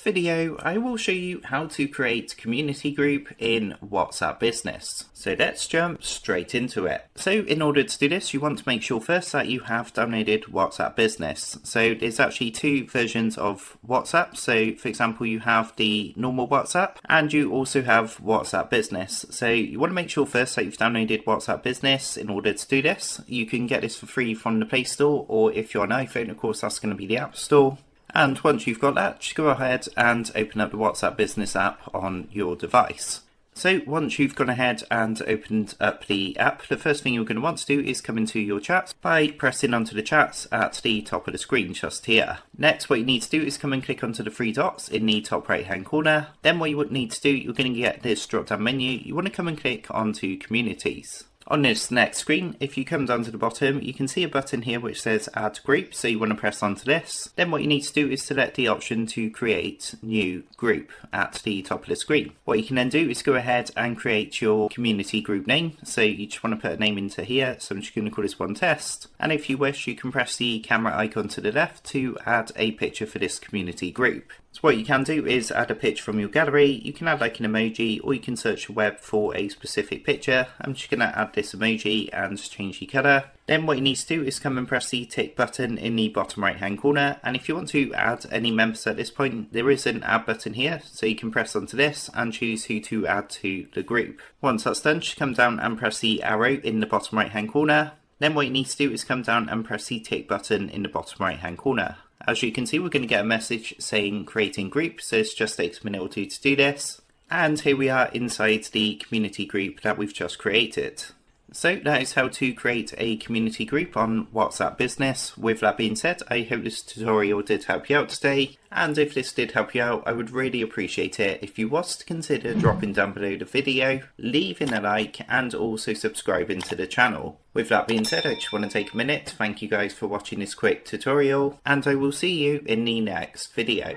video, I will show you how to create a community group in WhatsApp Business. So let's jump straight into it. So in order to do this, you want to make sure first that you have downloaded WhatsApp Business. So there's actually two versions of WhatsApp. So for example, you have the normal WhatsApp and you also have WhatsApp Business. So you want to make sure first that you've downloaded WhatsApp Business in order to do this. You can get this for free from the Play Store, or if you're an iPhone, of course, that's going to be the App Store. And once you've got that, just go ahead and open up the WhatsApp Business app on your device. So once you've gone ahead and opened up the app, the first thing you're going to want to do is come into your chats by pressing onto the chats at the top of the screen just here. Next, what you need to do is come and click onto the three dots in the top right hand corner. Then what you would need to do, you're going to get this drop down menu. You want to come and click onto communities. On this next screen, if you come down to the bottom, you can see a button here which says add group, so you want to press onto this. Then what you need to do is select the option to create new group at the top of the screen. What you can then do is go ahead and create your community group name. So you just want to put a name into here, so I'm just going to call this one test. And if you wish, you can press the camera icon to the left to add a picture for this community group. So what you can do is add a picture from your gallery. You can add like an emoji, or you can search the web for a specific picture. I'm just going to add this emoji and change the colour. Then what you need to do is come and press the tick button in the bottom right hand corner. And if you want to add any members at this point, there is an add button here. So you can press onto this and choose who to add to the group. Once that's done, just come down and press the arrow in the bottom right hand corner. Then what you need to do is come down and press the tick button in the bottom right hand corner. As you can see, we're going to get a message saying creating group, so it just takes a minute or two to do this. And here we are inside the community group that we've just created. So that is how to create a community group on WhatsApp Business. With that being said, I hope this tutorial did help you out today. And if this did help you out, I would really appreciate it if you was to consider dropping down below the video, leaving a like, and also subscribing to the channel. With that being said, I just want to take a minute to thank you guys for watching this quick tutorial, and I will see you in the next video.